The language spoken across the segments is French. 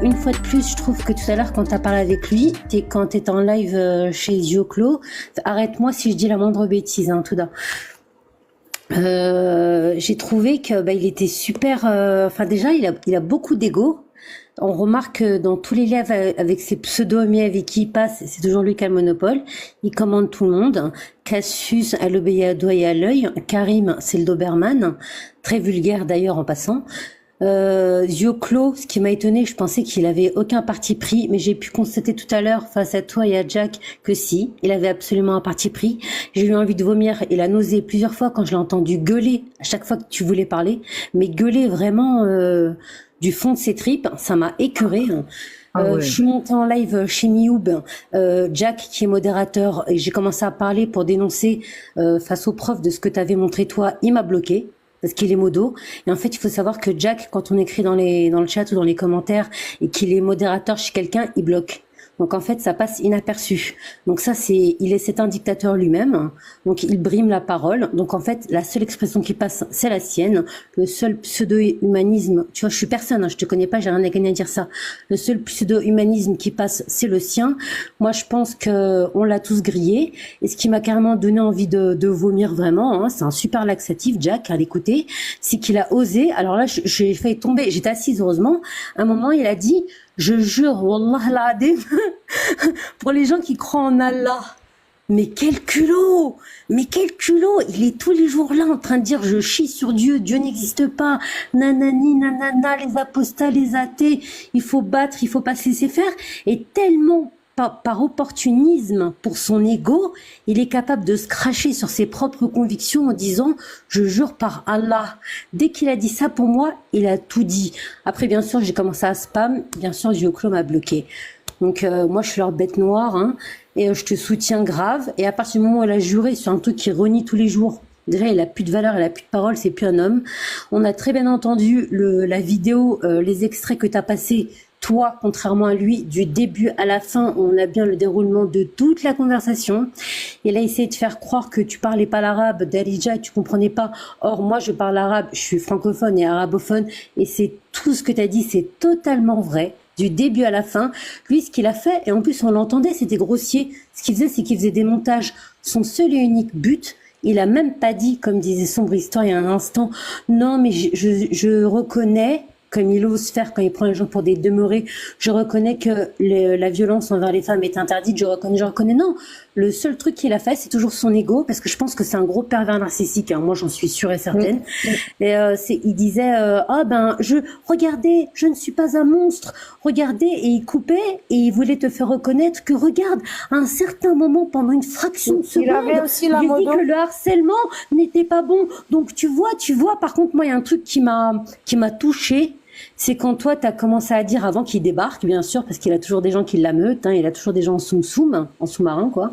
Une fois de plus, je trouve que tout à l'heure, quand tu as parlé avec lui, quand tu étais en live chez Zioclo, arrête-moi si je dis la moindre bêtise, hein, tout d'un. J'ai trouvé que il était super. Enfin, déjà, il a beaucoup d'ego. On remarque que dans tous les lives avec ses pseudo-amis avec qui il passe, c'est toujours lui qui a le monopole. Il commande tout le monde. Cassius, elle obéit à doigt et à l'œil. Karim, c'est le Doberman. Très vulgaire d'ailleurs en passant. Zioclo, ce qui m'a étonné, je pensais qu'il avait aucun parti pris, mais j'ai pu constater tout à l'heure face à toi et à Jack que si, il avait absolument un parti pris. J'ai eu envie de vomir et la nausée plusieurs fois quand je l'ai entendu gueuler à chaque fois que tu voulais parler, mais gueuler vraiment du fond de ses tripes, ça m'a écœuré. Je suis montée en live chez Mioub, Jack qui est modérateur, et j'ai commencé à parler pour dénoncer face aux profs de ce que tu avais montré toi, il m'a bloqué. Parce qu'il est modo. Et en fait, il faut savoir que Jack, quand on écrit dans le chat ou dans les commentaires et qu'il est modérateur chez quelqu'un, il bloque. Donc en fait, ça passe inaperçu. Donc ça, c'est un dictateur lui-même. Donc il brime la parole. Donc en fait, la seule expression qui passe, c'est la sienne. Le seul pseudo-humanisme, tu vois, je suis personne, hein, je te connais pas, j'ai rien à gagner à dire ça. Le seul pseudo-humanisme qui passe, c'est le sien. Moi, je pense que on l'a tous grillé. Et ce qui m'a carrément donné envie de vomir vraiment, hein, c'est un super laxatif, Jack, à l'écouter, c'est qu'il a osé. Alors là, j'ai failli tomber. J'étais assise heureusement. À un moment, il a dit. Je jure, Wallah al-Adim, pour les gens qui croient en Allah. Mais quel culot! Mais quel culot! Il est tous les jours là en train de dire je chie sur Dieu, Dieu n'existe pas, nanani, nanana, les apostats, les athées, il faut battre, il faut pas se laisser faire. Et tellement par opportunisme pour son ego, il est capable de se cracher sur ses propres convictions en disant « je jure par Allah ». Dès qu'il a dit ça pour moi, il a tout dit. Après, bien sûr, j'ai commencé à spam. Bien sûr, Zioclo m'a bloqué. Donc, moi, je suis leur bête noire, hein, et je te soutiens grave. Et à partir du moment où elle a juré sur un truc qui renie tous les jours, déjà, il a plus de valeur, il a plus de parole, c'est plus un homme. On a très bien entendu la vidéo, les extraits que tu as passés, toi, contrairement à lui, du début à la fin, on a bien le déroulement de toute la conversation. Il a essayé de faire croire que tu parlais pas l'arabe, Darija, tu comprenais pas. Or, moi, je parle arabe, je suis francophone et arabophone, et c'est tout ce que tu as dit, c'est totalement vrai. Du début à la fin, lui, ce qu'il a fait, et en plus on l'entendait, c'était grossier. Ce qu'il faisait, c'est qu'il faisait des montages. Son seul et unique but, il a même pas dit, comme disait Sombre Histoire il y a un instant, non, mais je reconnais, comme il ose faire quand il prend les gens pour des demeurés, je reconnais que la violence envers les femmes est interdite, je reconnais. Non, le seul truc qu'il a fait, c'est toujours son ego, parce que je pense que c'est un gros pervers narcissique, hein, moi j'en suis sûre et certaine. Et il disait, regardez, je ne suis pas un monstre, regardez, et il coupait, et il voulait te faire reconnaître que regarde, à un certain moment, pendant une fraction de seconde, il avait aussi la j'ai dit modo. que le harcèlement n'était pas bon. Donc tu vois, par contre, moi, il y a un truc qui m'a touchée. C'est quand toi, tu as commencé à dire avant qu'il débarque, bien sûr, parce qu'il a toujours des gens qui l'ameutent, hein, il a toujours des gens en soum-soum, en sous-marin, quoi.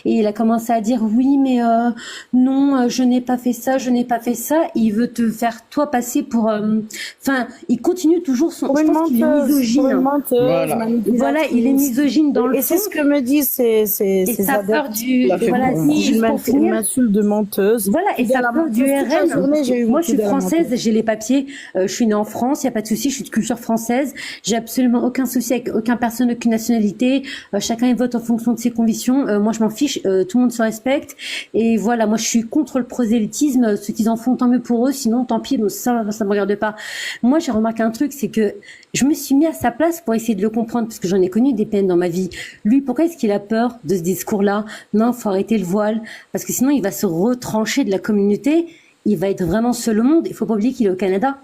Et il a commencé à dire, oui, mais non, je n'ai pas fait ça, je n'ai pas fait ça. Il veut te faire, toi, passer pour... Enfin, il continue toujours son... Pour je une pense qu'il est menteuse, misogyne. pour une menteuse, Voilà. manipulatrice. Voilà, il est misogyne dans le Et c'est fond. ce que me disent Et ces sa peur adeptes. du... La fait Voilà, pour si, juste pour Il finir... m'insulte de menteuse. Voilà, et ça part du Toute la journée, j'ai eu RN. Moi, je suis beaucoup de la française, menteuse. j'ai les papiers, je suis née en France, il n'y a pas de souci, je suis de culture française, j'ai absolument aucun souci avec aucune personne, aucune nationalité, chacun il vote en fonction de ses convictions, moi je m'en fiche, tout le monde se respecte, et voilà, moi je suis contre le prosélytisme, ceux qui en font tant mieux pour eux, sinon tant pis, ça me regarde pas. Moi j'ai remarqué un truc, c'est que je me suis mis à sa place pour essayer de le comprendre, parce que j'en ai connu des peines dans ma vie. Lui, pourquoi est-ce qu'il a peur de ce discours-là? Non, faut arrêter le voile, parce que sinon il va se retrancher de la communauté, il va être vraiment seul au monde. Il faut pas oublier qu'il est au Canada,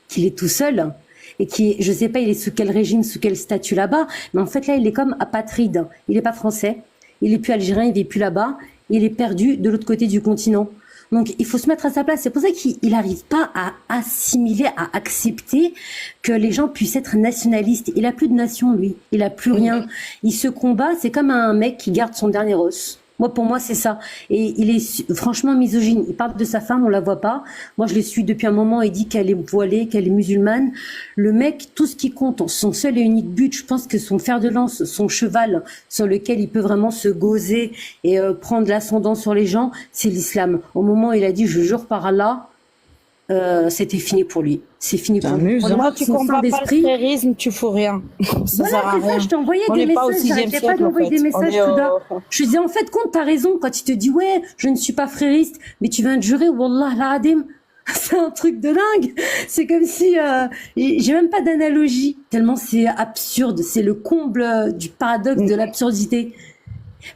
qu'il est tout seul, et qui, je sais pas, il est sous quel régime, sous quel statut là-bas, mais en fait là, il est comme apatride. Il est pas français, il est plus algérien, il vit plus là-bas, il est perdu de l'autre côté du continent. Donc il faut se mettre à sa place. C'est pour ça qu'il n'arrive pas à assimiler, à accepter que les gens puissent être nationalistes. Il a plus de nation, lui. Il a plus rien. Il se combat. C'est comme un mec qui garde son dernier os. Moi, pour moi, c'est ça. Et il est franchement misogyne. Il parle de sa femme, on la voit pas. Moi, je le suis depuis un moment. Il dit qu'elle est voilée, qu'elle est musulmane. Le mec, tout ce qui compte, son seul et unique but, je pense que son fer de lance, son cheval sur lequel il peut vraiment se gauzer et prendre l'ascendant sur les gens, c'est l'islam. Au moment où il a dit, je jure par Allah, c'était fini pour lui. C'est fini pour lui. T'amuses, hein. Moi, tu combats pas le frérisme, tu fous rien. Ça Voilà, sert à c'est ça, rien. je t'envoyais On des n'est pas au messages, 6e j'arrêtais pas siècle, en d'envoyer fait. des messages, On est Touda. au... Je disais, en fait, compte, t'as raison, quand il te dit, ouais, je ne suis pas frériste, mais tu viens de jurer, Wallah l'Adim. C'est un truc de dingue. C'est comme si, j'ai même pas d'analogie, tellement c'est absurde. C'est le comble du paradoxe de l'absurdité.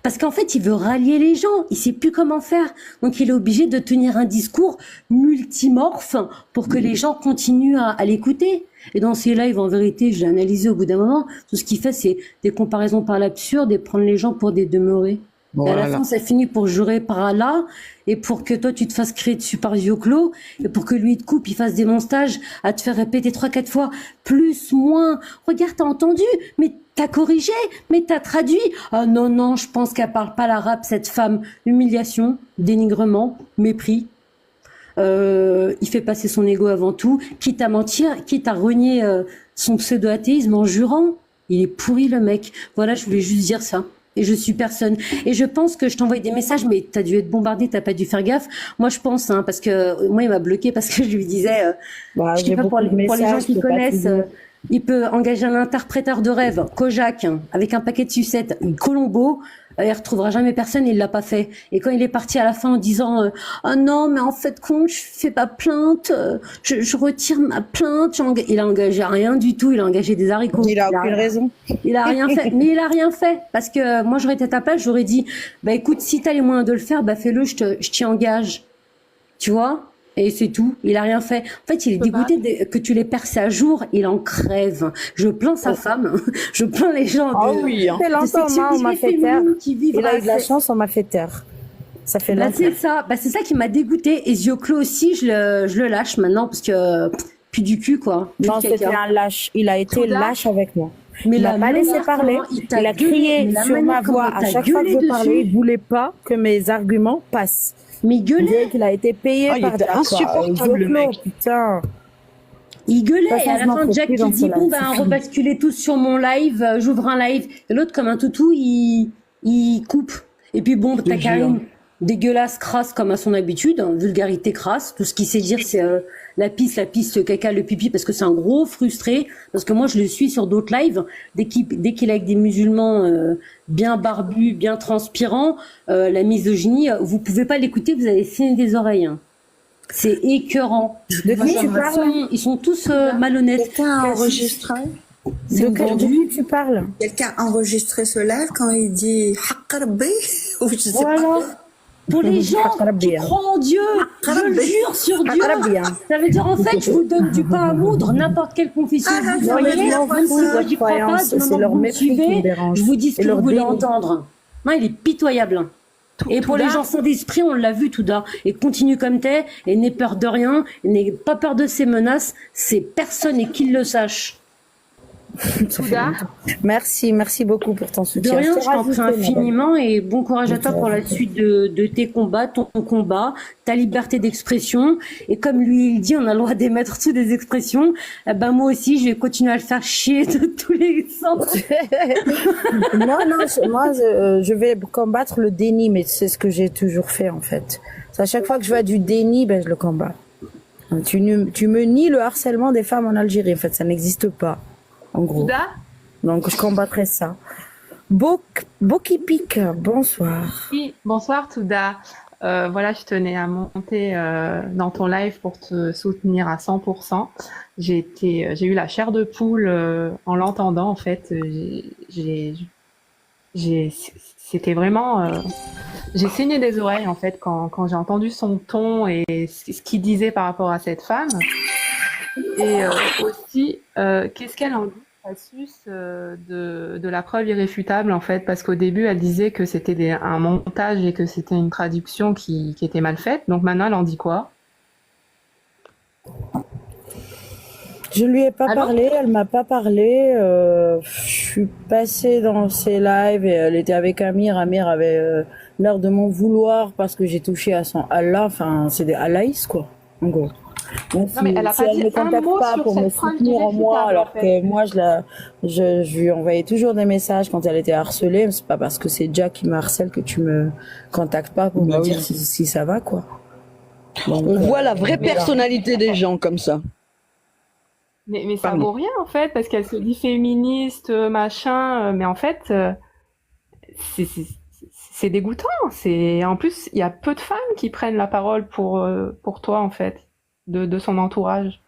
Parce qu'en fait, il veut rallier les gens. Il sait plus comment faire. Donc, il est obligé de tenir un discours multimorphe pour que les gens continuent à l'écouter. Et dans ces lives, en vérité, je l'ai analysé au bout d'un moment. Tout ce qu'il fait, c'est des comparaisons par l'absurde et prendre les gens pour des demeurés. Et à la fin, ça finit pour jurer par Allah et pour que toi, tu te fasses créer dessus par yeux clos et pour que lui, il te coupe, il fasse des montages à te faire répéter 3-4 fois, plus, moins. Regarde, t'as entendu, mais t'as corrigé, mais t'as traduit. Ah non, non, je pense qu'elle parle pas l'arabe, cette femme. Humiliation, dénigrement, mépris. Il fait passer son ego avant tout, quitte à mentir, quitte à renier son pseudo-athéisme en jurant. Il est pourri, le mec. Voilà, je voulais juste dire ça. Et je suis personne. Et je pense que je t'envoie des messages, mais t'as dû être bombardé, t'as pas dû faire gaffe. Moi, je pense, hein, parce que moi, il m'a bloqué parce que je lui disais, je sais pas, pour les gens qui connaissent, il peut engager un interpréteur de rêve, Kojak, avec un paquet de sucettes, une Colombo, il retrouvera jamais personne, il l'a pas fait. Et quand il est parti à la fin en disant, ah non, mais en fait, je fais pas plainte, je retire ma plainte, il a engagé rien du tout, il a engagé des haricots. Il a aucune raison. Il a rien fait, mais il a rien fait. Parce que moi, j'aurais été à ta place, j'aurais dit, bah écoute, si t'as les moyens de le faire, bah fais-le, je t'y engage. Tu vois? Et c'est tout. Il a rien fait. En fait, il est dégoûté que tu l'aies percé à jour. Il en crève. Je plains sa femme. Je plains les gens Ah oui, hein. de Longtemps, on m'a fait taire. Il a eu de la cette- chance, on m'a fait taire. Ça fait Bah, longtemps. c'est ça qui m'a dégoûté. Et Zioclo aussi, je le lâche maintenant parce que plus du cul, quoi. Plus Non, de c'était caca. un lâche. Il a été lâche avec moi. Mais Il m'a la pas laissé manière parler. comment Il a gueulé, crié mais la sur ma manière voix comment à t'as chaque fois que gueulé je parlais. dessus. Il voulait pas que mes arguments passent. Mais Il gueulait. disait qu'il a été payé il par était Jack, quoi. insupportable, le Zioclo, mec. putain. Il gueulait De toute et à façon, la je fin m'en Jack fous qui dans dit ce bon live, ben c'est fini. rebasculez tous sur mon live, j'ouvre un live et l'autre comme un toutou il coupe et puis bon t'as Karim dégueulasse crasse comme à son habitude, hein, vulgarité crasse, tout ce qu'il sait dire c'est la pisse, le caca, le pipi parce que c'est un gros frustré parce que moi je le suis sur d'autres lives dès qu'il est avec des musulmans bien barbus, bien transpirants, la misogynie, vous pouvez pas l'écouter, vous allez saigner des oreilles. Hein. C'est écœurant. De qui tu parles? Ils sont tous malhonnêtes. Quelqu'un a enregistré De qui tu parles? Quelqu'un a enregistré ce live quand il dit Haqq Rabbi ou je sais pas. Voilà. Pour les gens qui croient en Dieu, je le jure sur Dieu. Ça veut dire en fait, je vous donne du pain à moudre, n'importe quelle confession Ah, que vous non, soyez, mais même si moi j'y crois pas, du c'est moment leur que vous me mépris qui me suivez, dérange. je vous dis ce Et que leur vous voulez déni. entendre. Non, il est pitoyable. Et pour les gens sans d'esprit, on l'a vu tout d'abord. Et continue comme t'es, et n'aie peur de rien, et n'aie pas peur de ces menaces, c'est personne et qu'il le sache. Touda, Merci beaucoup pour ton De soutien. rien, te je t'en prie rajouter, infiniment et bon courage à toi pour la rajouter. suite de tes combats, ton combat, ta liberté d'expression. Et comme lui il dit, on a le droit d'émettre toutes les expressions. Eh ben moi aussi, je vais continuer à le faire chier de tous les sens. Je vais combattre le déni, mais c'est ce que j'ai toujours fait en fait. À chaque fois que je vois du déni, ben je le combats. Tu me nies le harcèlement des femmes en Algérie. En fait, ça n'existe pas, en gros. Touda, Donc je combattrai ça. Bokipik, bonsoir. oui, bonsoir Touda. Voilà, je tenais à monter dans ton live pour te soutenir à 100%. J'ai eu la chair de poule en l'entendant en fait. C'était vraiment, j'ai saigné des oreilles en fait quand j'ai entendu son ton et ce qu'il disait par rapport à cette femme. Et aussi, qu'est-ce qu'elle en dit, Cassius, de la preuve irréfutable en fait, parce qu'au début elle disait que c'était un montage et que c'était une traduction qui était mal faite. Donc maintenant elle en dit quoi? Je lui ai pas Allô? parlé, elle m'a pas parlé. Je suis passée dans ses lives et elle était avec Amir. Amir avait l'air de m'en vouloir parce que j'ai touché à son Allah. Enfin, c'est des Allahïs, quoi, en gros. Donc, Non, mais elle a si pas elle dit me un contacte mot pas sur pour me cette preuve soutenir en moi, irréfutable, alors en fait. que moi, je lui envoyais toujours des messages quand elle était harcelée. C'est pas parce que c'est Jack qui me harcèle que tu me contactes pas pour me dire si ça va, quoi. Donc, On voit la vraie voilà. personnalité des gens comme ça. Mais ça Pardon. vaut rien en fait, parce qu'elle se dit féministe, machin, mais en fait, c'est c'est- c'est dégoûtant. En plus, il y a peu de femmes qui prennent la parole pour toi en fait, de son entourage.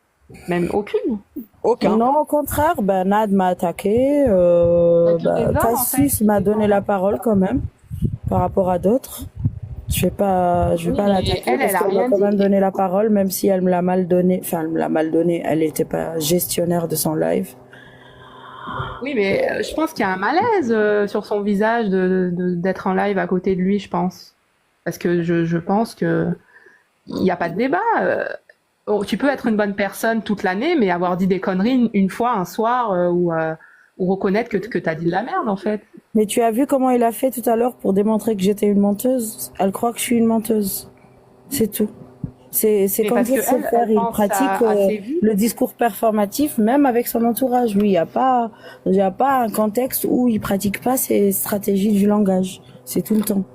Même aucune. Aucun. Non, au contraire, ben, Nad m'a attaqué, Tous les hommes en fait. Cassius m'a donné la parole quand même, par rapport à d'autres. Je vais pas Oui, la mais l'attaquer elle parce a qu'elle m'a rien quand même dit. donné la parole, même si elle me l'a mal donné. Enfin, elle me l'a mal donné. Elle n'était pas gestionnaire de son live. Oui, mais je pense qu'il y a un malaise sur son visage d'être en live à côté de lui, je pense. Parce que je pense que il n'y a pas de débat. Tu peux être une bonne personne toute l'année, mais avoir dit des conneries une fois, un soir, ou reconnaître que tu as dit de la merde, en fait. Mais tu as vu comment il a fait tout à l'heure pour démontrer que j'étais une menteuse? Elle croit que je suis une menteuse. C'est tout. C'est Mais comme parce ça que qu'il faut elle, faire. elle Il pense pratique à ses vues. le discours performatif même avec son entourage. Lui, il y a pas un contexte où il pratique pas ses stratégies du langage. C'est tout le temps.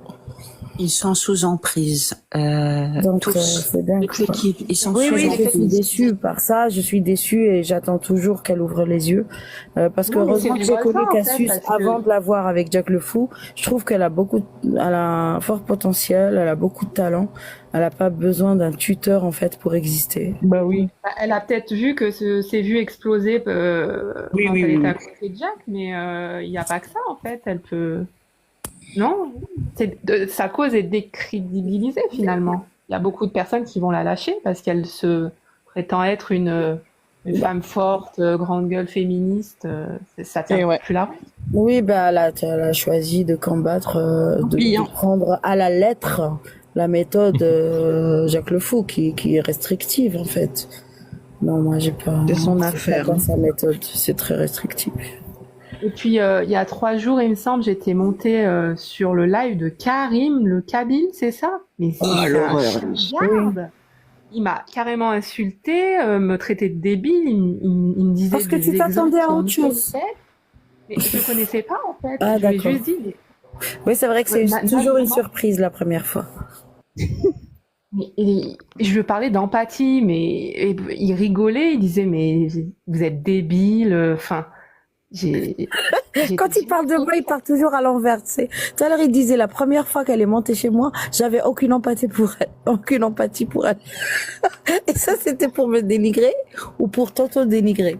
Ils sont sous emprise. Donc, Tous. c'est dingue, Toute quoi. l'équipe, ils sont Oui, sous oui, je suis emprise. déçue par ça. Je suis déçue et j'attends toujours qu'elle ouvre les yeux. Parce que Non, mais c'est heureusement que du j'ai connu voisin, en fait, Cassius parce avant que de la voir avec Jack le Fou. Je trouve qu'elle a elle a un fort potentiel, elle a beaucoup de talent. Elle n'a pas besoin d'un tuteur, en fait, pour exister. Bah oui. elle a peut-être vu que ses vues exploser Oui, quand oui, elle oui. était à côté de Jack, mais il n'y a pas que ça, en fait. Elle peut... Non, sa cause est décrédibilisée finalement. Il y a beaucoup de personnes qui vont la lâcher parce qu'elle se prétend être une femme forte, grande gueule féministe. Ça Et tient ouais. plus la route. Oui, bah, elle a choisi de combattre, Bien. de prendre à la lettre la méthode Jacques Le Fou, qui est restrictive, en fait. Non, moi, j'ai pas... C'est son c'est affaire. pas sa méthode, c'est très restrictif. Et puis il y a 3 jours, il me semble, j'étais montée sur le live de Karim, le Kabyle, c'est ça? Mais Oh, c'est un l'horreur. chiard. Il m'a carrément insulté, me traitait de débile, il me disait Parce que tu des exemples t'attendais à qui n'ont autre ni chose. quelle tête. Mais je ne connaissais pas en fait. Ah, Je lui ai d'accord. juste dit, Oui, c'est vrai que c'est toujours une vraiment. surprise la première fois. Je lui parlais d'empathie, mais il rigolait, il disait mais vous êtes débile. Enfin, j'ai. Quand il parle de moi, il part toujours à l'envers, tu sais. Tout à l'heure, il disait la première fois qu'elle est montée chez moi, j'avais aucune empathie pour elle. Aucune empathie pour elle. Et ça, c'était pour me dénigrer ou pour t'auto-dénigrer.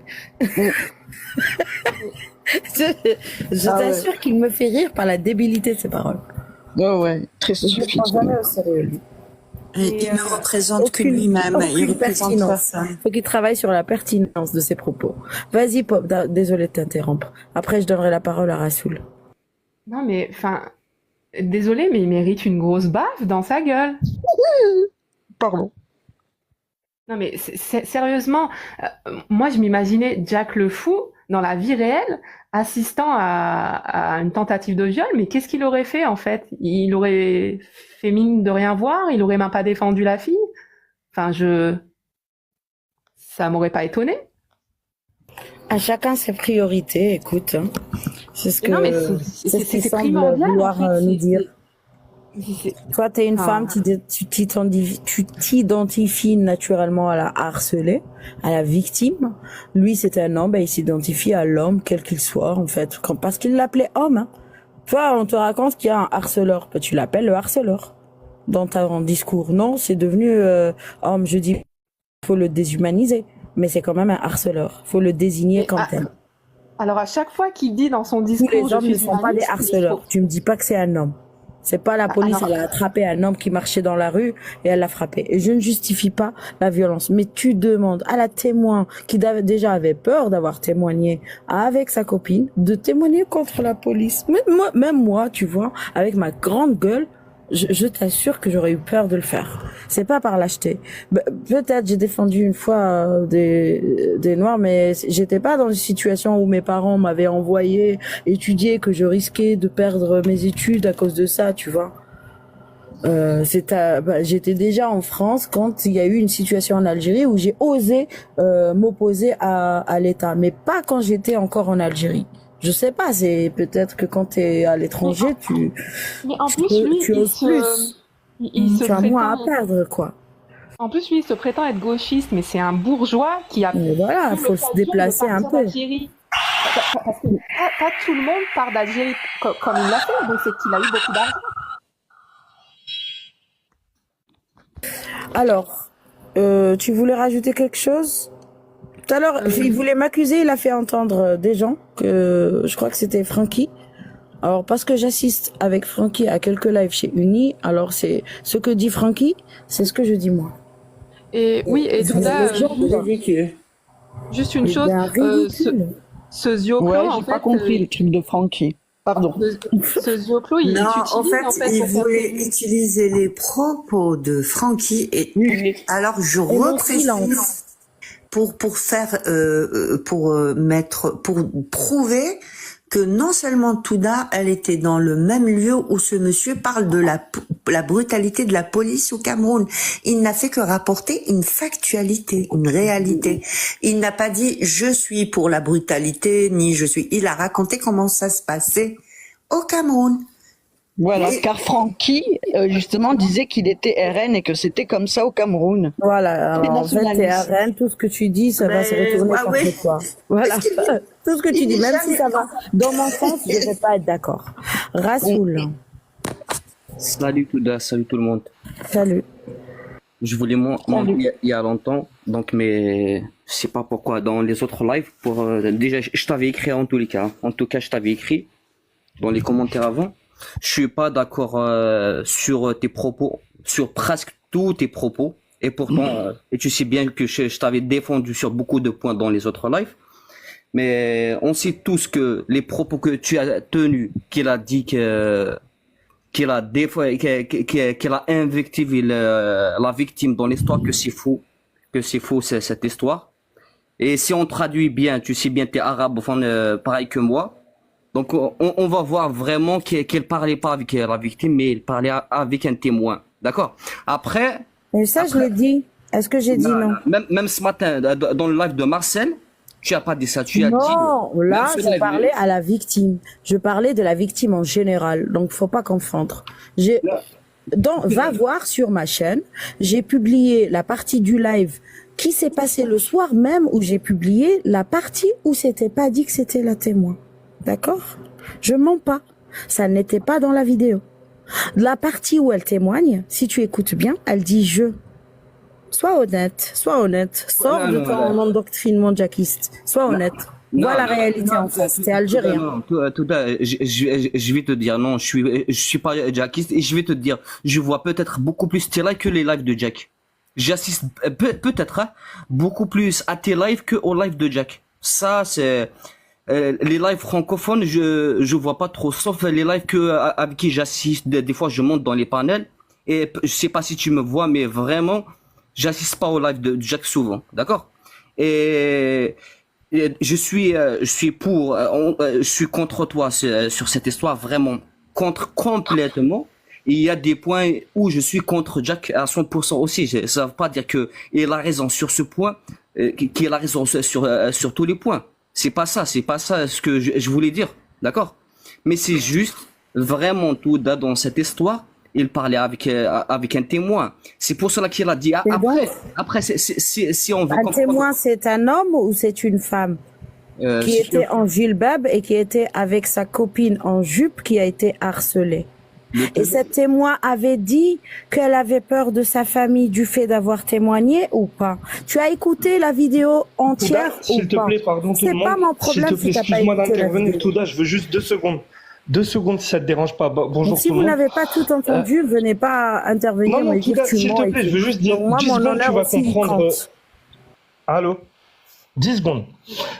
Je Ah ouais. t'assure qu'il me fait rire par la débilité de ses paroles. Ouais, ouais. Très Je ne stupide. prends jamais au sérieux, lui. Et il ne représente que Aucune, lui-même. Il aucune représente pertinence. personne. Faut qu'il travaille sur la pertinence de ses propos. Vas-y, Pop, désolé de t'interrompre. Après, je donnerai la parole à Rassoul. Non mais enfin, désolé, mais il mérite une grosse baffe dans sa gueule. Pardon. Non mais sérieusement, moi je m'imaginais Jack le Fou dans la vie réelle assistant à une tentative de viol, mais qu'est-ce qu'il aurait fait en fait? Il aurait fait mine de rien voir, il aurait même pas défendu la fille. Enfin, ça m'aurait pas étonné. À chacun ses priorités, écoute. Hein. C'est ce que, Non mais c'est ce qu'il c'est semble primordial vouloir en fait. nous dire. C'est- Toi, t'es une Ah. femme, tu t'identifies naturellement à la harcelée, à la victime. Lui, c'est un homme, ben, il s'identifie à l'homme, quel qu'il soit, en fait. Parce qu'il l'appelait homme, hein. Tu vois, on te raconte qu'il y a un harceleur, ben, tu l'appelles le harceleur. Dans ton discours. Non, c'est devenu, homme, je dis, faut le déshumaniser. Mais c'est quand même un harceleur. Faut le désigner comme tel. Alors à chaque fois qu'il dit dans son Tous discours, les je hommes suis ne sont pas des humaniste, harceleurs. Tu me dis pas que c'est un homme. C'est pas la police, alors- elle a attrapé un homme qui marchait dans la rue et elle l'a frappé. Et je ne justifie pas la violence. Mais tu demandes à la témoin qui déjà avait peur d'avoir témoigné avec sa copine de témoigner contre la police. Même moi, tu vois, avec ma grande gueule, je t'assure que j'aurais eu peur de le faire. C'est pas par lâcheté. Peut-être j'ai défendu une fois des Noirs, mais j'étais pas dans une situation où mes parents m'avaient envoyé étudier, que je risquais de perdre mes études à cause de ça, tu vois. J'étais déjà en France quand il y a eu une situation en Algérie où j'ai osé m'opposer à l'État, mais pas quand j'étais encore en Algérie. Je sais pas, c'est peut-être que quand t'es à l'étranger, Mais en tu plus, lui, oses plus. il se Tu as moins à prétend, perdre, quoi. En plus, lui, il se prétend être gauchiste, mais c'est un bourgeois qui a Mais voilà, pris faut se l'occasion de déplacer un partir peu. d'Algérie. Parce que pas tout le monde part d'Algérie comme il l'a fait, donc c'est qu'il a eu beaucoup d'argent. Alors, tu voulais rajouter quelque chose? Tout à l'heure, il voulait m'accuser, il a fait entendre des gens que je crois que c'était Francky. Alors, parce que j'assiste avec Francky à quelques lives chez Uni, alors c'est ce que dit Francky, c'est ce que je dis moi. Et oui, et tout ça, ridicule. juste une C'est chose, bien ridicule. ce Zioclo, Ouais, en j'ai pas fait, compris le truc de Francky. Pardon. ce Zioclo, il Non, s'utilise en fait, il pour faire voulait des- utiliser les propos de Francky et alors je Et mon reprécise silence. pour faire pour prouver que non seulement Touda, elle était dans le même lieu où ce monsieur parle de la brutalité de la police au Cameroun. Il n'a fait que rapporter une factualité, une réalité. Il n'a pas dit je suis pour la brutalité ni je suis. Il a raconté comment ça se passait au Cameroun. Voilà, Et- car Francky, justement, disait qu'il était RN et que c'était comme ça au Cameroun. Voilà, alors, en fait, t'es nationalistes. RN, tout ce que tu dis, ça va se Mais, retourner ouais, contre ouais. toi. Voilà, Parce qu'il- tout ce que tu il dis, est même si jamais- ça va dans mon sens, je vais pas être d'accord. Rassoul, Salut salut tout le monde. salut. Je voulais monter il y a longtemps, donc mais je sais pas pourquoi dans les autres lives déjà je t'avais écrit en tous les cas. En tout cas, je t'avais écrit dans les commentaires avant. Je suis pas d'accord sur tes propos, sur presque tous tes propos, et pourtant et tu sais bien que je t'avais défendu sur beaucoup de points dans les autres lives. Mais on sait tous que les propos que tu as tenus, qu'il a dit qu'il a qu'il a invectivé la victime dans l'histoire, que c'est faux cette histoire. Et si on traduit bien, tu sais bien, t'es arabe, enfin, pareil que moi. Donc on va voir vraiment qu'elle parlait pas avec la victime, mais elle parlait avec un témoin. D'accord? Après, Et ça, je l'ai dit. Est-ce que j'ai dit non? même ce matin, dans le live de Marcel, tu as pas dit ça, tu as dit. Non, là, Même ce je live, parlais à la victime. Je parlais de la victime en général. Donc, faut pas confondre. Va voir sur ma chaîne. J'ai publié la partie du live qui s'est passée le soir même où j'ai publié la partie où c'était pas dit que c'était la témoin. D'accord? Je mens pas. Ça n'était pas dans la vidéo. La partie où elle témoigne, si tu écoutes bien, elle dit je. Sois honnête, sors de ton endoctrinement jackiste, sois honnête. Vois la réalité en face, t'es algérien. Non, je vais te dire, non, je suis pas jackiste, et je vais te dire, je vois peut-être beaucoup plus tes lives que les lives de Jack. J'assiste peut-être beaucoup plus à tes lives que aux lives de Jack. Ça, c'est les lives francophones, je vois pas trop, sauf les lives avec qui j'assiste. Des fois, je monte dans les panels, et je sais pas si tu me vois, mais vraiment, j'assiste pas aux lives de Jack souvent, d'accord? Et je suis contre toi sur cette histoire, vraiment complètement. Et il y a des points où je suis contre Jack à 100% aussi. Ça veut pas dire que il a raison sur ce point, qu'il a raison sur tous les points. C'est pas ça ce que je voulais dire, d'accord? Mais c'est juste vraiment tout dans cette histoire. Il parlait avec un témoin. C'est pour cela qu'il a dit. Après, si on veut Un comprendre. témoin, c'est un homme ou c'est une femme qui était en gilbab et qui était avec sa copine en jupe qui a été harcelée. Et cette témoin avait dit qu'elle avait peur de sa famille du fait d'avoir témoigné ou pas? Tu as écouté la vidéo entière ou S'il te pas? plaît, pardon tout C'est le monde. pas mon S'il problème te plaît, si t'as pas excuse-moi écouté la d'intervenir, vidéo. Touda, je veux juste 2 secondes. 2 secondes si ça te dérange pas. Bonjour Donc, si tout vous le monde. n'avez pas tout entendu, venez pas intervenir Non, me dire Touda, que tu s'il mens. te plaît, je veux juste dire Donc, moi, 10 mon secondes, honneur tu vas aussi, il comprendre. compte. Allô? 10 secondes.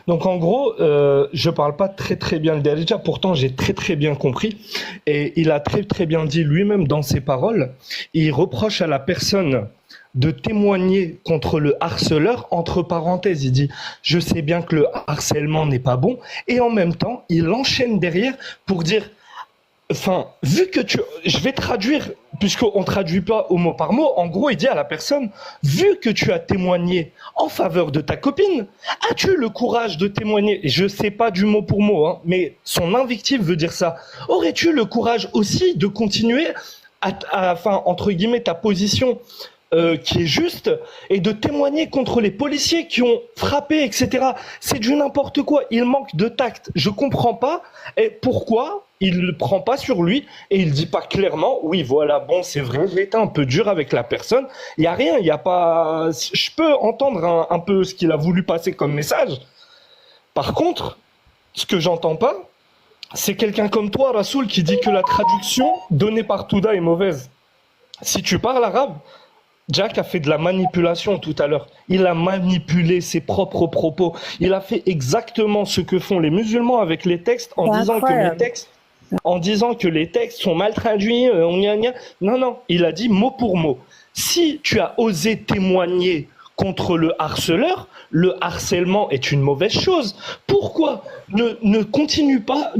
Donc en gros, je parle pas très bien le Darija, pourtant j'ai très bien compris. Et il a très bien dit lui-même dans ses paroles, il reproche à la personne de témoigner contre le harceleur, entre parenthèses, il dit « je sais bien que le harcèlement n'est pas bon », et en même temps, il enchaîne derrière pour dire enfin, vu que je vais traduire, puisqu'on traduit pas au mot par mot, en gros, il dit à la personne, vu que tu as témoigné en faveur de ta copine, as-tu le courage de témoigner, et je sais pas du mot pour mot, hein, mais son invective veut dire ça, aurais-tu le courage aussi de continuer enfin, entre guillemets, ta position qui est juste et de témoigner contre les policiers qui ont frappé, etc. C'est du n'importe quoi. Il manque de tact. Je comprends pas et pourquoi il le prend pas sur lui et il dit pas clairement, oui, voilà, bon, c'est vrai, j'ai été un peu dur avec la personne. Il y a rien, il y a pas. Je peux entendre un peu ce qu'il a voulu passer comme message. Par contre, ce que j'entends pas, c'est quelqu'un comme toi, Rassoul, qui dit que la traduction donnée par Touda est mauvaise. Si tu parles arabe, Jack a fait de la manipulation tout à l'heure. Il a manipulé ses propres propos. Il a fait exactement ce que font les musulmans avec les textes en disant que les textes sont mal traduits. Gna gna. Non, il a dit mot pour mot. Si tu as osé témoigner contre le harcèlement est une mauvaise chose. Pourquoi ne continue pas,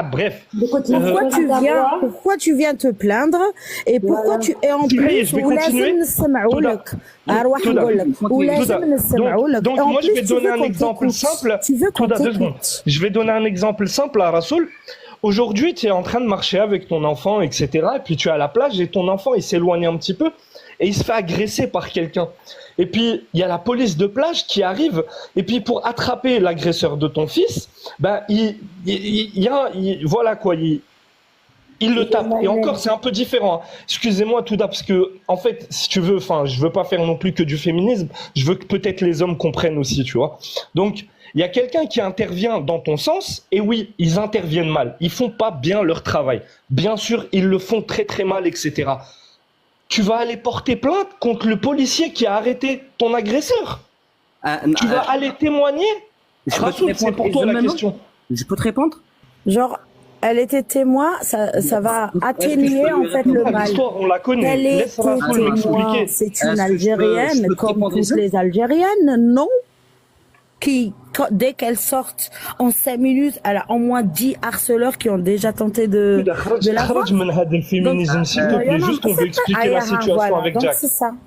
bref. Pourquoi tu viens te plaindre et pourquoi tu es en plus je vais continuer. Donc moi je vais donner un exemple simple. Je vais donner un exemple simple à Rassoul. Aujourd'hui, tu es en train de marcher avec ton enfant, etc. Et puis tu es à la plage et ton enfant il s'éloigne un petit peu et il se fait agresser par quelqu'un. Et puis, il y a la police de plage qui arrive. Et puis, pour attraper l'agresseur de ton fils, ben, voilà quoi, il le tape. Et encore, c'est un peu différent. Excusez-moi tout d'abord, parce que, en fait, si tu veux, je veux pas faire non plus que du féminisme. Je veux que peut-être les hommes comprennent aussi, tu vois. Donc, il y a quelqu'un qui intervient dans ton sens. Et oui, ils interviennent mal. Ils font pas bien leur travail. Bien sûr, ils le font très très mal, etc. Tu vas aller porter plainte contre le policier qui a arrêté ton agresseur. Tu vas aller témoigner. Rassoul, c'est pour toi la question. Je peux te répondre? Genre, elle était témoin, ça va atténuer en fait le mal. L'histoire, on la connaît. Elle était témoin, c'est une Algérienne comme toutes les Algériennes, non? Qui, dès qu'elle sortent en 5 minutes, elle a au moins 10 harceleurs qui ont déjà tenté de la voir. féminisme, s'il te plaît. Juste, on veut expliquer la situation avec Jack.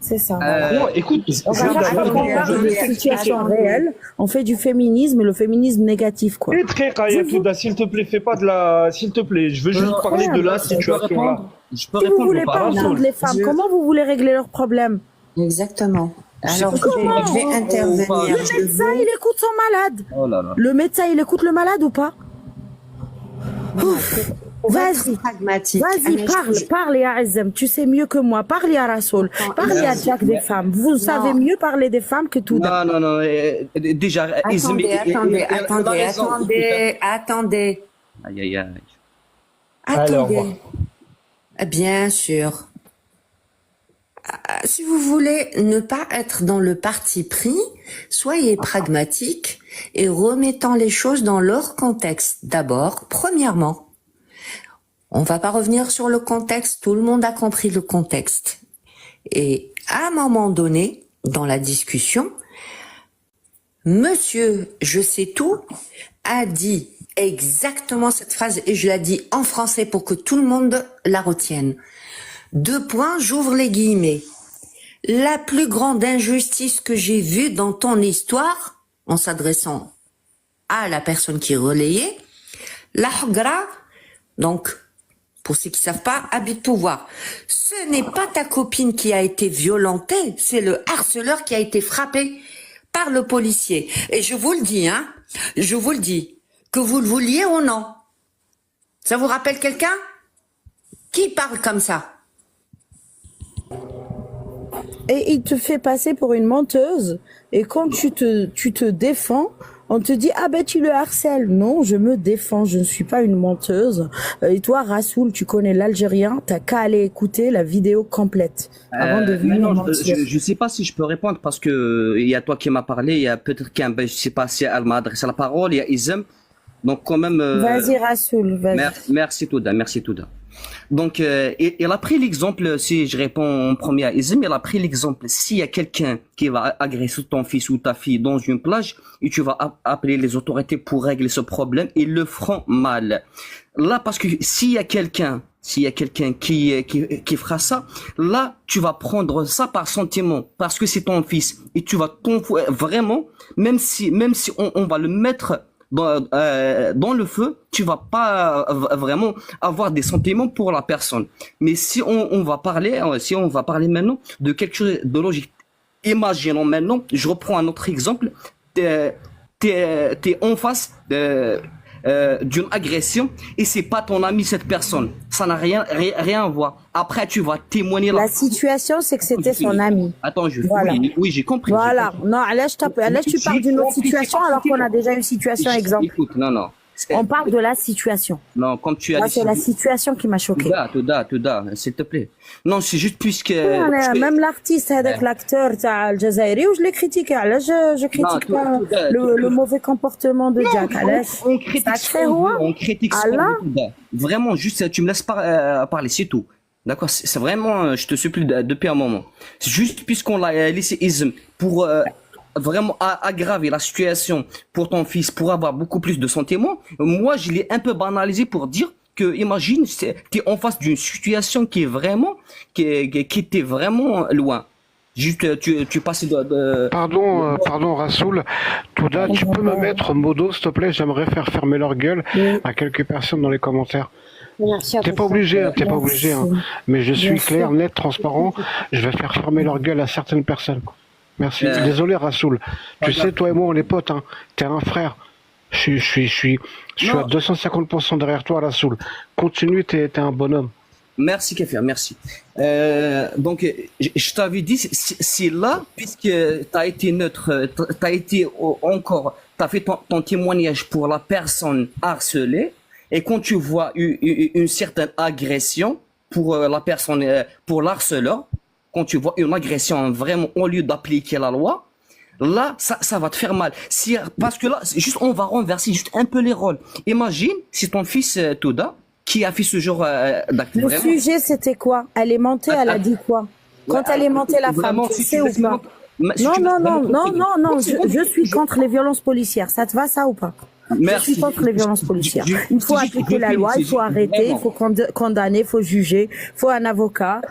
C'est ça. Non, écoute, on parle de situation réelle, on fait du féminisme, le féminisme négatif, quoi. Très Touda, s'il te plaît, fais pas de la, s'il te plaît, je veux juste parler de la situation là. Si vous voulez pas entendre les femmes, comment vous voulez régler leurs problèmes? Exactement. Alors, je vais intervenir. Le médecin, il écoute son malade. Oh là là. Le médecin, il écoute le malade ou pas? Vas-y, parle, ya Azem. Tu sais mieux que moi. Parle, ya Rassoul. Parle, ya Jack des femmes. Vous savez mieux parler des femmes que tout. Non. Déjà, Attendez. Aïe. Attendez. Bien sûr. Si vous voulez ne pas être dans le parti pris, soyez pragmatique et remettant les choses dans leur contexte. D'abord, premièrement, on va pas revenir sur le contexte, tout le monde a compris le contexte. Et à un moment donné, dans la discussion, Monsieur, je sais tout, a dit exactement cette phrase et je la dis en français pour que tout le monde la retienne. 2 points, j'ouvre les guillemets. La plus grande injustice que j'ai vue dans ton histoire, en s'adressant à la personne qui relayait, la Hogra, donc, pour ceux qui savent pas, habit de pouvoir. Ce n'est pas ta copine qui a été violentée, c'est le harceleur qui a été frappé par le policier. Et je vous le dis, que vous le vouliez ou non. Ça vous rappelle quelqu'un? Qui parle comme ça? Et il te fait passer pour une menteuse. Et quand tu te défends, on te dit, ah ben tu le harcèles. Non, je me défends, je ne suis pas une menteuse. Et toi, Rassoul, tu connais l'Algérien, t'as qu'à aller écouter la vidéo complète avant de venir mentir. Je sais pas si je peux répondre parce que il y a toi qui m'as parlé, il y a peut-être je sais pas si elle m'a adressé la parole, il y a Izem. Donc quand même... Vas-y Rassoul, vas-y. Merci Touda. Donc il a pris l'exemple, si je réponds en premier à Izem, il a pris l'exemple, s'il y a quelqu'un qui va agresser ton fils ou ta fille dans une plage, et tu vas appeler les autorités pour régler ce problème, ils le feront mal. Là, parce que s'il y a quelqu'un qui fera ça, là, tu vas prendre ça par sentiment, parce que c'est ton fils, et tu vas t'enfouir vraiment, même si on va le mettre dans le feu, tu vas pas vraiment avoir des sentiments pour la personne. Mais si on va parler, maintenant de quelque chose de logique. Imaginons maintenant, je reprends un autre exemple, t'es en face d'une agression et c'est pas ton ami cette personne. Ça n'a rien à voir. Après, tu vas témoigner. La situation, c'est que c'était son ami. Attends, Voilà. oui, j'ai compris. Voilà. Non, là, tu parles d'une autre situation alors qu'on a déjà une situation exemple. Écoute, non. On parle de la situation. Non, comme tu as Moi, dit. c'est la situation qui m'a choquée. Touda, s'il te plaît. Non, c'est juste puisque. Même l'artiste, avec l'acteur تاع الجزائري, je l'ai critiqué. Là, je critique pas le mauvais comportement de Jack. On critique ce qu'on veut, on critique ce qu'on veut, Touda. Vraiment, juste, tu me laisses parler, c'est tout. D'accord, c'est vraiment, je te supplie depuis un moment. C'est juste puisqu'on l'a laissé isme pour vraiment aggraver la situation pour ton fils, pour avoir beaucoup plus de sentiments. Moi, je l'ai un peu banalisé pour dire que, imagine, t'es en face d'une situation qui était vraiment loin. Juste, tu passes Pardon, Rassoul. Touda, tu peux me mettre modo, s'il te plaît? J'aimerais faire fermer leur gueule à quelques personnes dans les commentaires. T'es pas obligé, hein. Mais je suis clair, net, transparent. Je vais faire fermer leur gueule à certaines personnes. Merci. Désolé, Rassoul. Tu sais, toi et moi, on est potes, hein. T'es un frère. Je suis à 250% derrière toi, Rassoul. Continue, t'es un bonhomme. Merci, Kefir, merci. Donc, je t'avais dit, c'est là, puisque t'as été neutre, t'as fait ton témoignage pour la personne harcelée, et quand tu vois une certaine agression pour la personne, pour l'harceleur, quand tu vois une agression vraiment au lieu d'appliquer la loi, là, ça va te faire mal. Parce que là, on va renverser juste un peu les rôles. Imagine si ton fils Touda, qui a fait ce genre d'acte. Le sujet, c'était quoi? Elle est montée, elle a dit quoi? Quand elle est montée, la femme, tu sais ou pas? Non, je suis contre les violences policières. Ça te va, ça ou pas? Merci. Je suis contre les violences policières. Il faut appliquer la loi, il faut arrêter, il faut condamner, il faut juger, il faut un avocat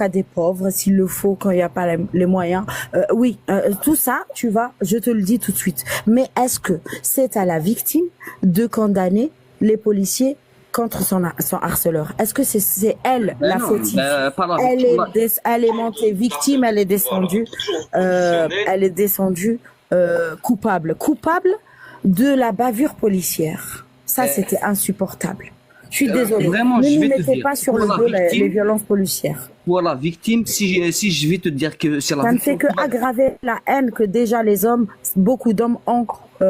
des pauvres s'il le faut quand il n'y a pas les moyens. Oui, tout ça, je te le dis tout de suite. Mais est-ce que c'est à la victime de condamner les policiers contre son harceleur? Est-ce que c'est elle la fautive? Elle est montée victime, elle est descendue coupable de la bavure policière. Ça, c'était insupportable. Je suis désolée. Vraiment, ne je nous vais te mettez dire, pas sur le pour la dos victime, les violences policières. Pour la victime, si je vais te dire que c'est la Ça ne victime. fait que aggraver la haine que déjà beaucoup d'hommes ont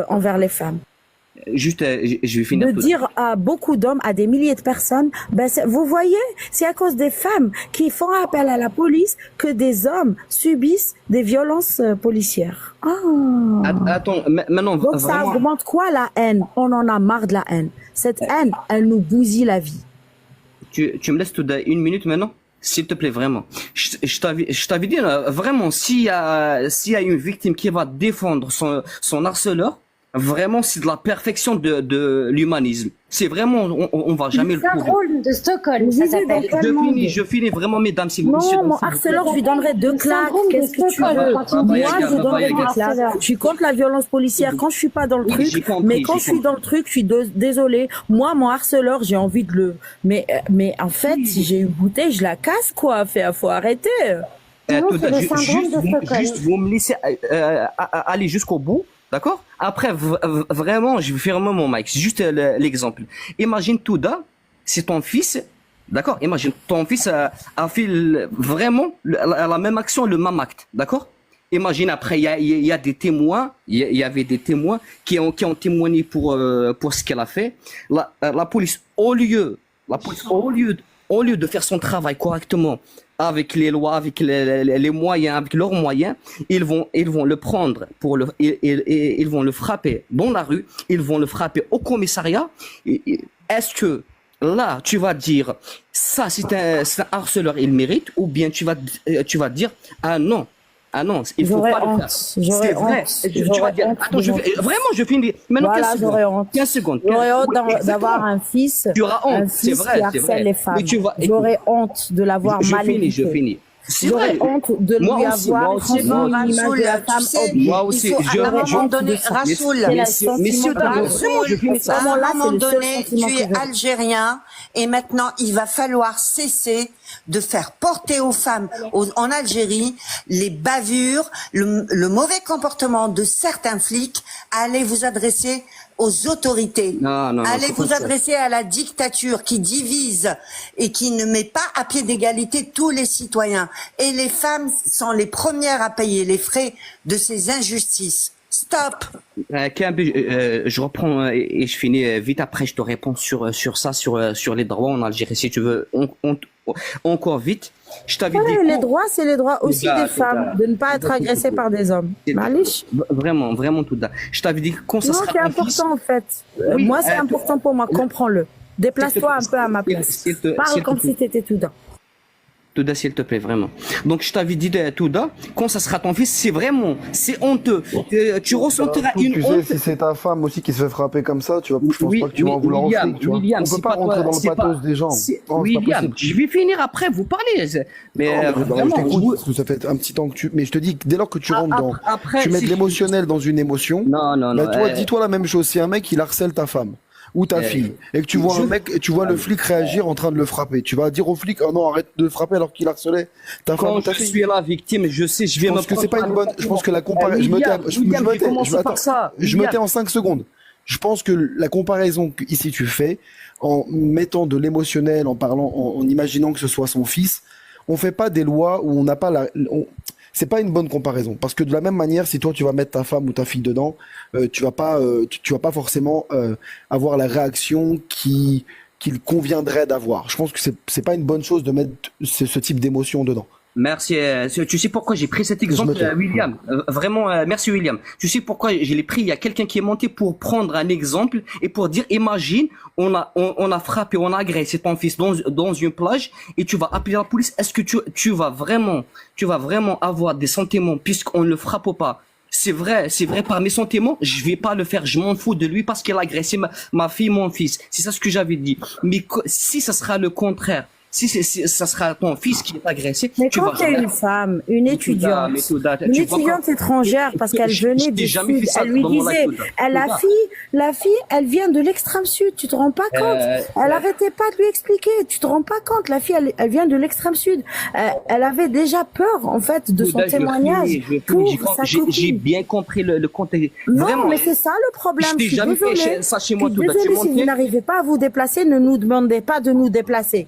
envers les femmes. Juste, je vais finir. De dire à beaucoup d'hommes, à des milliers de personnes, vous voyez, c'est à cause des femmes qui font appel à la police que des hommes subissent des violences policières. Attends, maintenant, donc ça vraiment, augmente quoi la haine? On en a marre de la haine. Cette haine, elle nous bousille la vie. tu me laisses tout une minute maintenant? S'il te plaît, vraiment. Je t'avais dit, vraiment, s'il y a une victime qui va défendre son harceleur, vraiment, c'est de la perfection de l'humanisme. C'est vraiment, on va jamais le prouver. Syndrome de Stockholm, ça s'appelle. Je finis vraiment, mesdames, s'il vous plaît. Non, mon harceleur, je lui donnerais 2 claques. Qu'est-ce que tu veux? Moi, je donnerais 2 claques. Je suis contre la violence policière quand je suis pas dans le truc. Mais quand je suis dans le truc, je suis désolée. Moi, mon harceleur, j'ai envie de le... Mais en fait, si j'ai une bouteille, je la casse, quoi. Faut arrêter. Juste, vous me laissez aller jusqu'au bout. D'accord? Après, vraiment, je vais fermer mon mic. C'est juste l'exemple. Imagine Touda, c'est ton fils. D'accord? Imagine, ton fils a fait vraiment la même action, le même acte. D'accord? Imagine, après, il y a des témoins. Il y avait des témoins qui ont témoigné pour ce qu'elle a fait. La police, au lieu de faire son travail correctement, avec les lois, avec les moyens, avec leurs moyens, ils vont le prendre ils vont le frapper dans la rue, ils vont le frapper au commissariat. Est-ce que là, tu vas dire ça, c'est un harceleur, il mérite, ou bien tu vas dire ah non, il faut pas le faire. C'est vrai. Tu vas dire, attends, vraiment, je finis. Maintenant, voilà, 15 secondes. 15 secondes. J'aurais honte d'avoir un fils. Tu auras honte, c'est vrai, qui harcèle les femmes. Mais tu vas, j'aurais honte de l'avoir mal éduqué. Je finis. C'est J'aurais vrai. honte de Moi lui aussi, avoir moi aussi, transmis moi une image Rasoul, de la tu femme sais, objective. Moi il aussi, faut je, à un moment je, donné, Rasoul, C'est la messieurs, sentiment dames, vraiment, je finis ça. À ce à un moment-là, moment c'est le seul donné, sentiment tu que es j'ai. algérien et maintenant il va falloir cesser de faire porter aux femmes en Algérie les bavures, le mauvais comportement de certains flics. Allez vous adresser aux autorités. Non, Allez c'est pas vous ça. adresser à la dictature qui divise et qui ne met pas à pied d'égalité tous les citoyens. Et les femmes sont les premières à payer les frais de ces injustices. Stop. Kambi, je reprends et je finis vite après, je te réponds sur ça, sur les droits en Algérie, si tu veux, encore vite. Je t'avais dit... Les droits, c'est les droits aussi Touda, des femmes, Touda. de ne pas être agressées par des hommes. Malish. Vraiment, tout ça. Je t'avais dit que quand ça Non, sera c'est ton fils... important en fait. Oui, Moi, c'est important pour moi. Comprends-le. Déplace-toi un peu à ma place. Parle comme si t'étais Touda. Touda, s'il te plaît, vraiment. Donc, je t'avais dit, Touda, quand ça sera ton fils, c'est vraiment, c'est honteux. Tu ressentiras une tu sais, honte. si c'est ta femme aussi qui se fait frapper comme ça, tu vois, je pense pas que tu vas en vouloir au William, flic, tu vois. William, On peut c'est pas pas rentrer toi, dans le c'est pathos pas- des gens. c'est- Non, c'est pas William, possible. je vais finir après, vous parlez. Mais Non, mais vraiment, je t'écoute, parce que ça fait un petit temps que tu... Mais je te dis que dès lors que tu rentres dans... après, Tu mets de si- l'émotionnel dans une émotion, Non, bah, toi, dis-toi la même chose. Si un mec, il harcèle ta femme ou ta fille, et que tu vois un mec, tu vois le flic réagir en train de le frapper, tu vas dire au flic, oh non, arrête de le frapper alors qu'il harcelait ta femme Quand ou ta je fille. suis la victime, je sais, je vais Je me pense que c'est pas prendre une bonne. Je pense que la comparaison. Je me tais. William, j'ai commencé par ça. Je me William. tais en 5 secondes. Je pense que la comparaison que ici tu fais, en mettant de l'émotionnel, en parlant, en imaginant que ce soit son fils, on fait pas des lois où on n'a pas c'est pas une bonne comparaison, parce que de la même manière, si toi tu vas mettre ta femme ou ta fille dedans, tu vas pas forcément avoir la réaction qu'il conviendrait d'avoir. Je pense que c'est pas une bonne chose de mettre ce type d'émotion dedans. Merci. Tu sais pourquoi j'ai pris cet exemple, tais. William? Vraiment, merci William. Tu sais pourquoi je l'ai pris? Il y a quelqu'un qui est monté pour prendre un exemple et pour dire, imagine, on a frappé, on a agressé ton fils dans une plage et tu vas appeler la police. Est-ce que tu vas vraiment avoir des sentiments puisqu'on ne le frappe pas? C'est vrai par mes sentiments, je vais pas le faire, je m'en fous de lui parce qu'il a agressé ma fille, mon fils. C'est ça ce que j'avais dit. Mais si ça sera le contraire, si ça sera ton fils qui est agressé, Mais tu quand vas tu es une femme, une étudiante, une étudiante étrangère, parce qu'elle venait du Sud, elle lui disait, la fille, elle vient de l'extrême Sud, tu te rends pas compte. Elle arrêtait pas de lui expliquer, tu te rends pas compte. La fille, elle vient de l'extrême Sud. Elle avait déjà peur, en fait, de son témoignage. J'ai bien compris le contexte. Non, Vraiment, mais c'est ça le problème. je t'ai Je suis jamais fait désolée. ça chez moi, Je suis Touda. Tu es désolée, si monté. vous n'arrivez pas à vous déplacer, ne nous demandez pas de nous déplacer.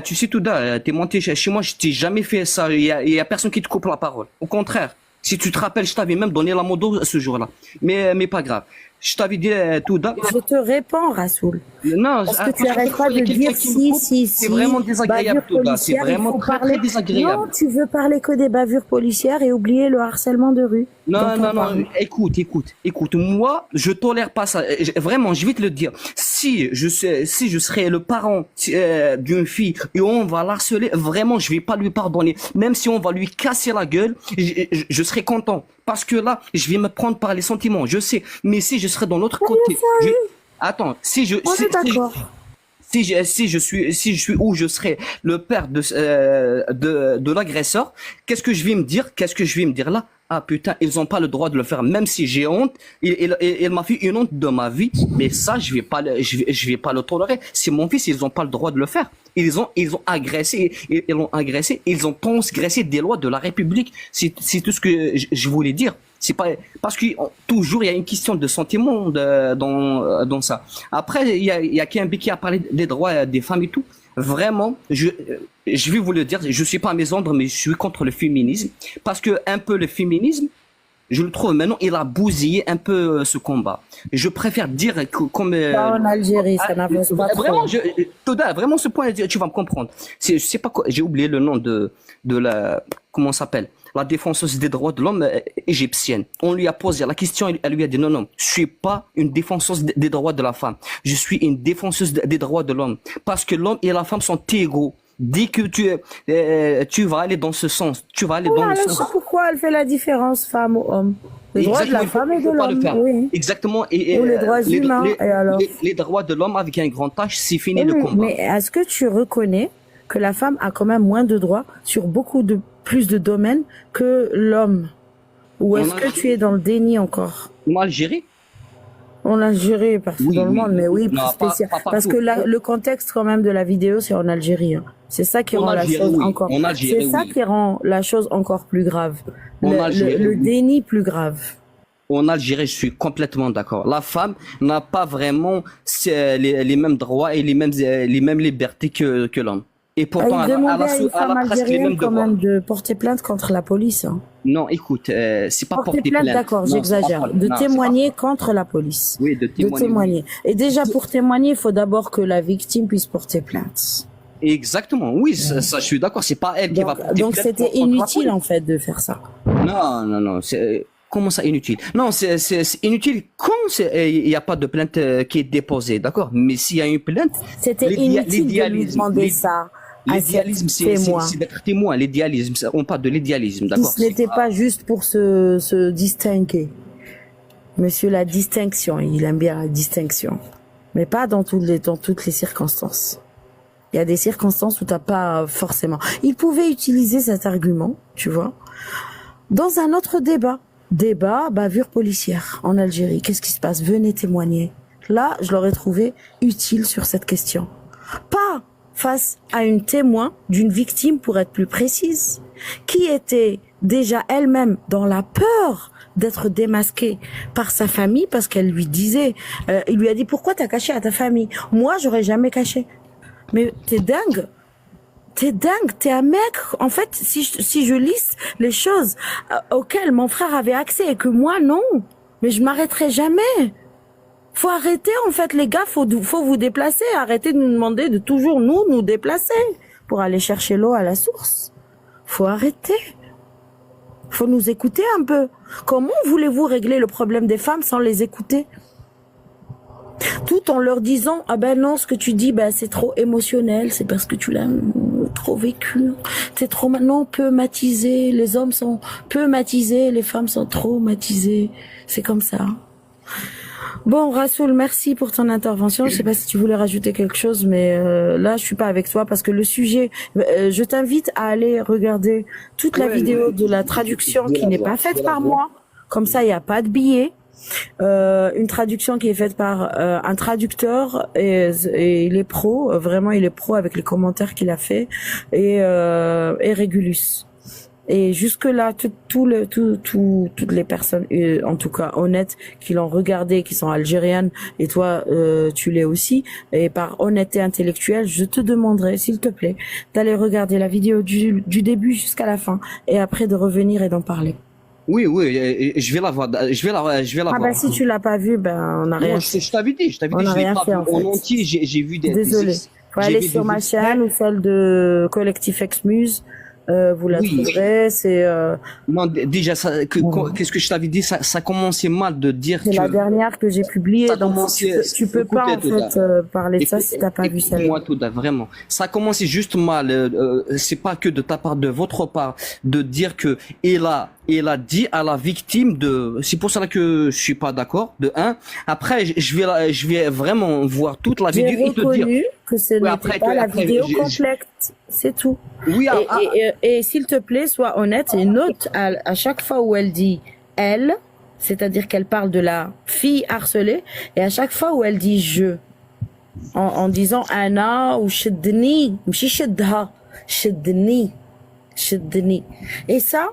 Tu sais, Touda, t'es monté chez moi, je t'ai jamais fait ça. Il y a personne qui te coupe la parole. Au contraire. Si tu te rappelles, je t'avais même donné la modo ce jour-là. Mais pas grave. Je t'avais dit, Touda. Je te réponds, Rassoul. Non, Parce que tu n'arrêtes pas de dire si. C'est vraiment désagréable, bavure Touda. C'est policière, il vraiment faut très, parler. très désagréable. Non, tu veux parler que des bavures policières et oublier le harcèlement de rue. Non, écoute, moi, je tolère pas ça. Vraiment, je vais te le dire. Si je serais le parent d'une fille et on va l'harceler, vraiment, je vais pas lui pardonner. Même si on va lui casser la gueule, je serais content. Parce que là, je vais me prendre par les sentiments, je sais. Mais si je serais dans l'autre côté, attends, On est d'accord. si je suis où je serais le père de l'agresseur, qu'est-ce que je vais me dire là? Ah putain, ils ont pas le droit de le faire, même si j'ai honte. Il m'a fait une honte de ma vie, mais ça je vais pas le tolérer. C'est mon fils, ils ont pas le droit de le faire. Ils ont agressé, ils ont transgressé des lois de la République. C'est tout ce que je voulais dire. C'est pas parce que toujours il y a une question de sentiment dans ça. Après il y a Kimbi qui a parlé des droits des femmes et tout. Vraiment, je vais vous le dire, je suis pas misandre, mais je suis contre le féminisme parce que un peu le féminisme, je le trouve maintenant il a bousillé un peu ce combat. Je préfère dire comme Pas en Algérie, ça n'avance pas trop. vraiment, Touda, vraiment ce point, tu vas me comprendre. Je sais pas quoi, j'ai oublié le nom de la comment ça s'appelle. La défenseuse des droits de l'homme égyptienne. On lui a posé la question, elle lui a dit non, je suis pas une défenseuse des droits de la femme. Je suis une défenseuse des droits de l'homme. Parce que l'homme et la femme sont égaux. Dès que tu vas aller dans ce sens, tu vas aller dans le Je sens. sais pourquoi elle fait la différence femme ou homme. Les droits de la femme et de l'homme, oui. Exactement. Ou les droits humains, et alors les droits de l'homme avec un grand H, c'est fini le Oui, combat. mais est-ce que tu reconnais que la femme a quand même moins de droits sur plus de domaines que l'homme? Ou est-ce que tu es dans le déni encore? En Algérie? En Algérie, partout Oui, dans le oui. monde, mais oui, Non, spécial. pas Parce partout. que le contexte quand même de la vidéo, c'est en Algérie. Hein. C'est ça qui En rend Algérie, la chose oui. encore. En Algérie, C'est ça oui. qui rend la chose encore plus grave. En Algérie, Le oui. déni plus grave. En Algérie, je suis complètement d'accord. La femme n'a pas vraiment les mêmes droits et les mêmes libertés que l'homme. Et pourtant, Il demandait à une elle femme a presque les mêmes algérienne quand devoirs. même de porter plainte contre la police. Hein. Non, écoute, c'est pas Porter plainte, d'accord, Non, j'exagère. c'est pas- De non, c'est témoigner contre la police. pas- Oui, de De témoigner. témoigner. Et déjà, pour témoigner, il faut d'abord que la victime puisse porter plainte. Exactement, oui, ça, je suis d'accord. C'est pas elle qui va porter Donc plainte c'était contre la inutile, police. en fait, de faire ça. Non, comment ça inutile? Non, c'est inutile quand il n'y a pas de plainte qui est déposée, d'accord? Mais s'il y a une plainte, C'était inutile de lui demander ça à l'idéalisme, cette témoin. c'est d'être témoin. L'idéalisme, on parle de l'idéalisme, d'accord? Ce n'était pas juste pour se distinguer. Monsieur, la distinction, il aime bien la distinction. Mais pas dans toutes les circonstances. Il y a des circonstances où t'as pas forcément. Il pouvait utiliser cet argument, tu vois, dans un autre débat. Débat, bavure policière en Algérie. Qu'est-ce qui se passe? Venez témoigner. Là, je l'aurais trouvé utile sur cette question. Pas face à une témoin d'une victime, pour être plus précise, qui était déjà elle-même dans la peur d'être démasquée par sa famille parce qu'elle lui disait, il lui a dit pourquoi t'as caché à ta famille? Moi, j'aurais jamais caché. Mais t'es dingue. T'es dingue, t'es un mec. En fait, si je liste les choses auxquelles mon frère avait accès et que moi non, mais je m'arrêterai jamais. Faut arrêter, en fait, les gars, faut vous déplacer. Arrêtez de nous demander de toujours nous déplacer pour aller chercher l'eau à la source. Faut arrêter. Faut nous écouter un peu. Comment voulez-vous régler le problème des femmes sans les écouter? Tout en leur disant, ah ben non, ce que tu dis, ben c'est trop émotionnel, c'est parce que tu l'as trop vécu. T'es trop maintenant peu matisé, les hommes sont peu matisés, les femmes sont traumatisées. C'est comme ça. Bon, Rassoul, merci pour ton intervention. Je sais pas si tu voulais rajouter quelque chose, mais là, je suis pas avec toi parce que le sujet, je t'invite à aller regarder toute la vidéo de la traduction qui n'est pas faite par moi. Comme ça, il n'y a pas de billet. Une traduction qui est faite par un traducteur et il est pro, vraiment il est pro avec les commentaires qu'il a fait et Régulus. Et jusque là, toutes les personnes, en tout cas honnêtes, qui l'ont regardé, qui sont algériennes, et toi, tu l'es aussi, et par honnêteté intellectuelle, je te demanderai, s'il te plaît, d'aller regarder la vidéo du début jusqu'à la fin, et après de revenir et d'en parler. Oui, je vais la voir. Je vais la voir. Ah bah si tu l'as pas vu, ben on n'a rien. Non, je t'avais dit, On n'a je l'ai rien pas fait vu en en fait. entier. J'ai vu des. Désolé. Faut aller sur ma chaîne ou celle de Collectif Exmuse. Vous la trouverez, c'est Non, déjà, qu'est-ce que je t'avais dit? Ça commençait mal de dire que. c'est la dernière que j'ai publiée, Ça donc commençait- tu peux pas en écoutez, fait parler de ça si t'as pas vu celle-là. Moi, Touda, vraiment. Ça a commencé juste mal. C'est pas que de ta part, de votre part, de dire que il a dit à la victime de. C'est pour cela que je suis pas d'accord. De un. Après, je vais vraiment voir toute la J'ai vidéo et te dire. reconnu que ce n'était après, pas la après, vidéo j'ai- complète, c'est tout. Oui, Et s'il te plaît, sois honnête et note à chaque fois où elle dit elle, c'est-à-dire qu'elle parle de la fille harcelée, et à chaque fois où elle dit je, en disant ana ou shaddni, mchi shaddha, shaddni. Et ça,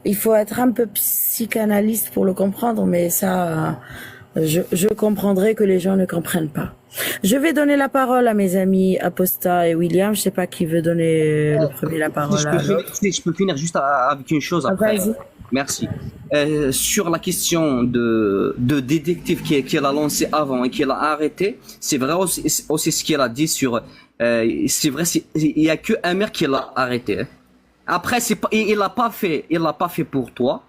il faut être un peu psychanalyste pour le comprendre, mais ça, je comprendrai que les gens ne comprennent pas. Je vais donner la parole à mes amis Aposta et William. Je sais pas qui veut donner le premier la parole. Je peux finir juste avec une chose après. Vas-y. Merci. Sur la question de détective qu'elle a lancé avant et qu'elle a arrêté, c'est vrai aussi ce qu'elle a dit sur. C'est vrai, il y a que un maire qui l'a arrêté. Hein. Après, c'est pas, il l'a pas fait pour toi.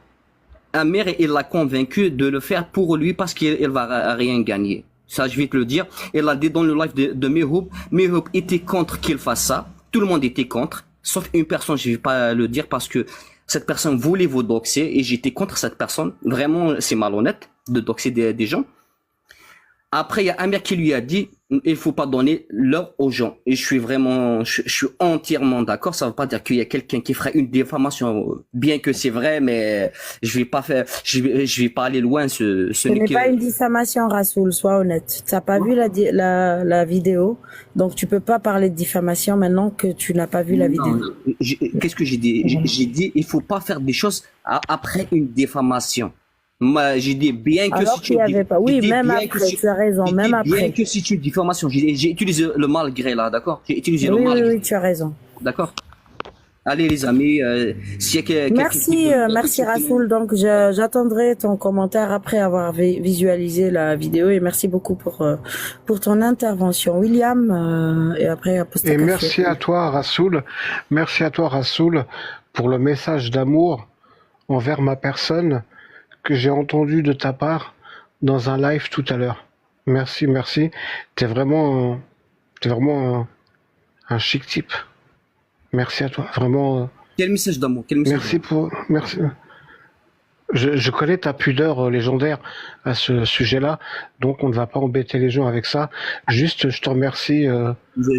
Un maire, il l'a convaincu de le faire pour lui parce qu'il va rien gagner. Ça, je vais te le dire. Elle a dit dans le live de Mehoub. Mehoub était contre qu'il fasse ça. Tout le monde était contre. Sauf une personne, je vais pas le dire parce que cette personne voulait vous doxer et j'étais contre cette personne. Vraiment, c'est malhonnête de doxer des gens. Après, il y a un maire qui lui a dit, Il faut pas donner l'heure aux gens. Et je suis entièrement d'accord. Ça veut pas dire qu'il y a quelqu'un qui ferait une diffamation, bien que c'est vrai, mais je vais pas aller loin. Ce n'est pas une diffamation, Rassoul, sois honnête. T'as pas vu la vidéo, donc tu peux pas parler de diffamation maintenant que tu n'as pas vu la vidéo. Qu'est-ce que j'ai dit? J'ai dit, il faut pas faire des choses après une diffamation. Moi, j'ai dit bien que Alors si qu'il y avait pas. Oui, même après, tu as raison, même après. Bien que si tu diffamation, j'ai utilisé le malgré là, d'accord? J'ai utilisé le malgré. Oui, tu as raison. D'accord? Allez les amis, s'il y a Merci Rassoul. Donc j'attendrai ton commentaire après avoir visualisé la vidéo et merci beaucoup pour ton intervention, William. Et après et merci à toi Rassoul, pour le message d'amour envers ma personne que j'ai entendu de ta part dans un live tout à l'heure. Merci. T'es vraiment un chic type. Merci à toi, vraiment. Quel message d'amour, merci. Je connais ta pudeur légendaire à ce sujet-là, donc on ne va pas embêter les gens avec ça. Juste, je te remercie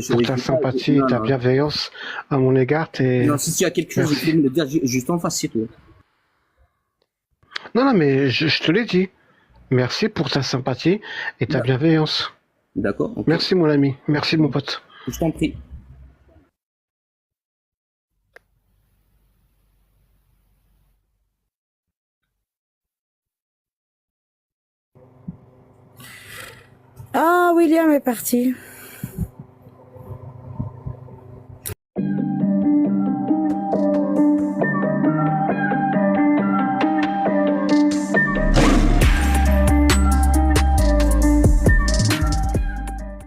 pour ta sympathie et ta bienveillance à mon égard. Non, si tu as quelque chose, je peux me le dire juste en face, c'est tout. Non, mais je te l'ai dit. Merci pour ta sympathie et ta bienveillance. D'accord. Okay. Merci mon ami, merci mon pote. Je t'en prie. Ah, William est parti.